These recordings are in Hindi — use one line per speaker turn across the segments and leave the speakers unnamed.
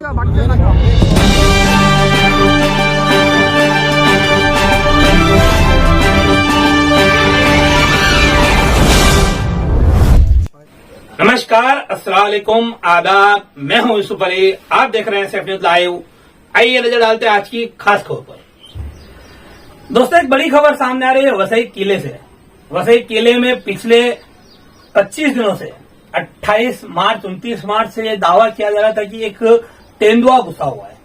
नमस्कार, अस्सलाम वालेकुम, आदाब। मैं हूं यूसुफ अली। आप देख रहे हैं सैफ न्यूज लाइव। आइए नजर डालते हैं आज की खास खबर पर। दोस्तों, एक बड़ी खबर सामने आ रही है वसई किले से। वसई किले में पिछले 25 दिनों से 28 मार्च 29 मार्च से यह दावा किया जा रहा था कि एक तेंदुआ घुसा हुआ है।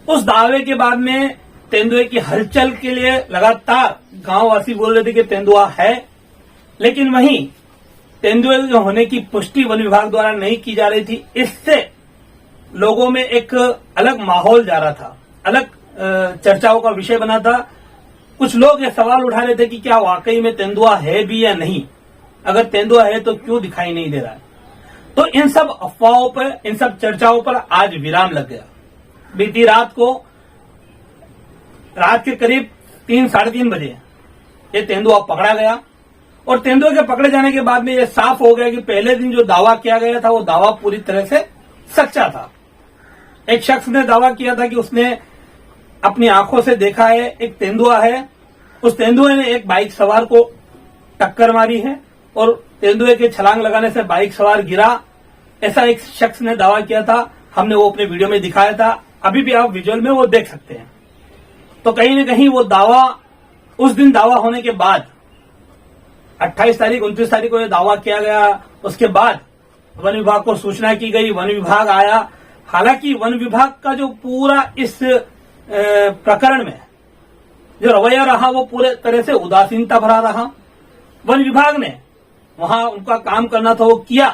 उस दावे के बाद में तेंदुए की हलचल के लिए लगातार गांववासी बोल रहे थे कि तेंदुआ है, लेकिन वहीं तेंदुए होने की पुष्टि वन विभाग द्वारा नहीं की जा रही थी। इससे लोगों में एक अलग माहौल जा रहा था, अलग चर्चाओं का विषय बना था। कुछ लोग ये सवाल उठा रहे थे कि क्या वाकई में तेंदुआ है भी या नहीं, अगर तेंदुआ है तो क्यों दिखाई नहीं दे रहा है। तो इन सब अफवाहों पर, इन सब चर्चाओं पर आज विराम लग गया। बीती रात को, रात के करीब 3 साढ़े 3 बजे ये तेंदुआ पकड़ा गया और तेंदुए के पकड़े जाने के बाद में ये साफ हो गया कि पहले दिन जो दावा किया गया था वो दावा पूरी तरह से सच्चा था। एक शख्स ने दावा किया था कि उसने अपनी आंखों से देखा है एक तेंदुआ है। उस तेंदुए ने एक बाइक सवार को टक्कर मारी है और तेंदुए के छलांग लगाने से बाइक सवार गिरा, ऐसा एक शख्स ने दावा किया था। हमने वो अपने वीडियो में दिखाया था, अभी भी आप विजुअल में वो देख सकते हैं। तो कहीं न कहीं वो दावा, उस दिन दावा होने के बाद 28 तारीख 29 तारीख को यह दावा किया गया। उसके बाद वन विभाग को सूचना की गई, वन विभाग आया। हालांकि वन विभाग का जो पूरा इस प्रकरण में जो रवैया रहा वो पूरे तरह से उदासीनता भरा रहा। वन विभाग ने वहां उनका काम करना था वो किया,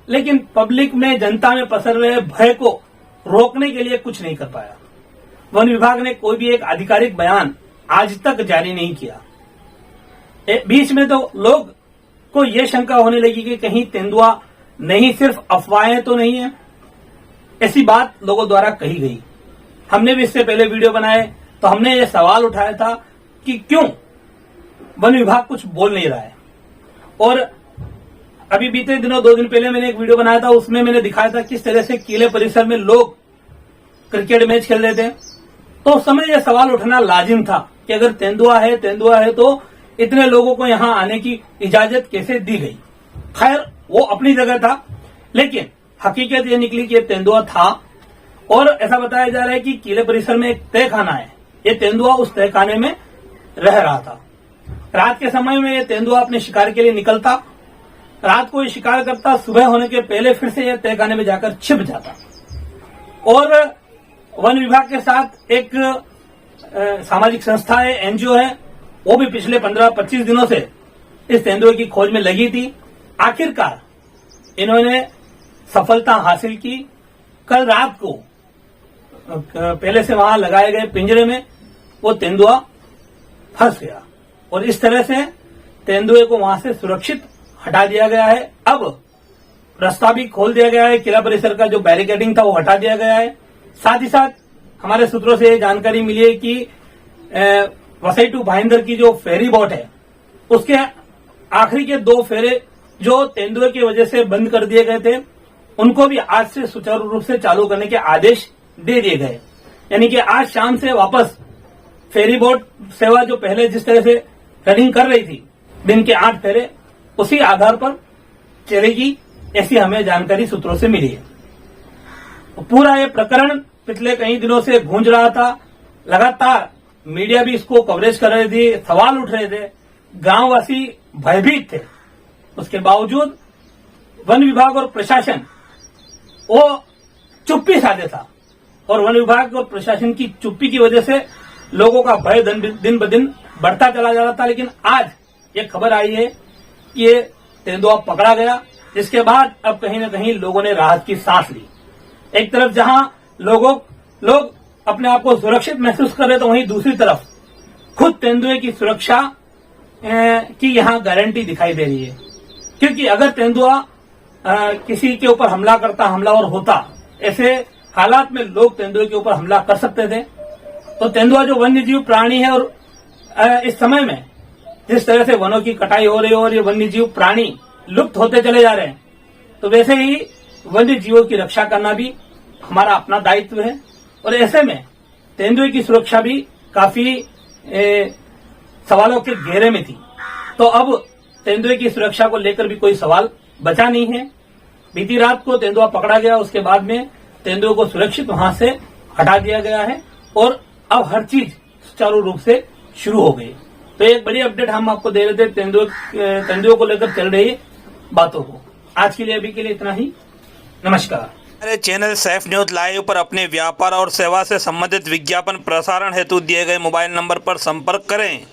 लेकिन पब्लिक में, जनता में पसर रहे भय को रोकने के लिए कुछ नहीं कर पाया। वन विभाग ने कोई भी एक आधिकारिक बयान आज तक जारी नहीं किया। बीच में तो लोग को यह शंका होने लगी कि कहीं तेंदुआ नहीं, सिर्फ अफवाहें तो नहीं है, ऐसी बात लोगों द्वारा कही गई। हमने भी इससे पहले वीडियो बनाए तो हमने ये सवाल उठाया था कि क्यों वन विभाग कुछ बोल नहीं रहा है। और अभी बीते दिनों 2 दिन पहले मैंने एक वीडियो बनाया था, उसमें मैंने दिखाया था किस तरह से किले परिसर में लोग क्रिकेट मैच खेल रहे थे। तो उस समय यह सवाल उठना लाजिम था कि अगर तेंदुआ है तो इतने लोगों को यहां आने की इजाजत कैसे दी गई। खैर, वो अपनी जगह था, लेकिन हकीकत ये निकली कि ये तेंदुआ था। और ऐसा बताया जा रहा है कि किले परिसर में एक तहखाना है, ये तेंदुआ उस तहखाने में रह रहा था। रात के समय में ये तेंदुआ अपने शिकार के लिए निकलता, रात को ये शिकार करता, सुबह होने के पहले फिर से ये तहखाने में जाकर छिप जाता। और वन विभाग के साथ एक सामाजिक संस्था है, एनजीओ है, वो भी पिछले 15-25 दिनों से इस तेंदुए की खोज में लगी थी। आखिरकार इन्होंने सफलता हासिल की। कल रात को पहले से वहां लगाए गए पिंजरे में वो तेंदुआ फंस गया और इस तरह से तेंदुए को वहां से सुरक्षित हटा दिया गया है। अब रास्ता भी खोल दिया गया है, किला परिसर का जो बैरिकेडिंग था वो हटा दिया गया है। साथ ही साथ हमारे सूत्रों से ये जानकारी मिली है कि वसई टू भाईंदर की जो फेरी बोट है, उसके आखिरी के 2 फेरे जो तेंदुए की वजह से बंद कर दिए गए थे, उनको भी आज से सुचारू रूप से चालू करने के आदेश दे दिए गए। यानी कि आज शाम से वापस फेरी बोट सेवा जो पहले जिस तरह से रनिंग कर रही थी, दिन के 8 फेरे, उसी आधार पर चलेगी, ऐसी हमें जानकारी सूत्रों से मिली है। पूरा ये प्रकरण पिछले कई दिनों से गूंज रहा था, लगातार मीडिया भी इसको कवरेज कर रही थी, सवाल उठ रहे थे, गांववासी भयभीत थे। उसके बावजूद वन विभाग और प्रशासन वो चुप्पी साधे था और वन विभाग और प्रशासन की चुप्पी की वजह से लोगों का भय दिन ब दिन बढ़ता चला जा रहा था। लेकिन आज ये खबर आई है कि ये तेंदुआ पकड़ा गया, जिसके बाद अब कहीं न कहीं लोगों ने राहत की सांस ली। एक तरफ जहां लोग अपने आप को सुरक्षित महसूस कर रहे, तो वहीं दूसरी तरफ खुद तेंदुए की सुरक्षा की यहां गारंटी दिखाई दे रही है। क्योंकि अगर तेंदुआ किसी के ऊपर हमला करता, हमलावर होता, ऐसे हालात में लोग तेंदुए के ऊपर हमला कर सकते थे। तो तेंदुआ जो वन्य जीव प्राणी है और इस समय में जिस तरह से वनों की कटाई हो रही है और ये वन्य जीव प्राणी लुप्त होते चले जा रहे हैं, तो वैसे ही वन्य जीवों की रक्षा करना भी हमारा अपना दायित्व है। और ऐसे में तेंदुए की सुरक्षा भी काफी सवालों के घेरे में थी। तो अब तेंदुए की सुरक्षा को लेकर भी कोई सवाल बचा नहीं है। बीती रात को तेंदुआ पकड़ा गया, उसके बाद में तेंदुए को सुरक्षित वहां से हटा दिया गया है और अब हर चीज सुचारू रूप से शुरू हो गई। तो एक बड़ी अपडेट हम आपको दे रहे थे तेंदुए को लेकर चल रही बातों को। आज के लिए अभी के लिए इतना ही। नमस्कार।
हमारे चैनल सैफ न्यूज लाइव पर अपने व्यापार और सेवा से संबंधित विज्ञापन प्रसारण हेतु दिए गए मोबाइल नंबर पर संपर्क करें।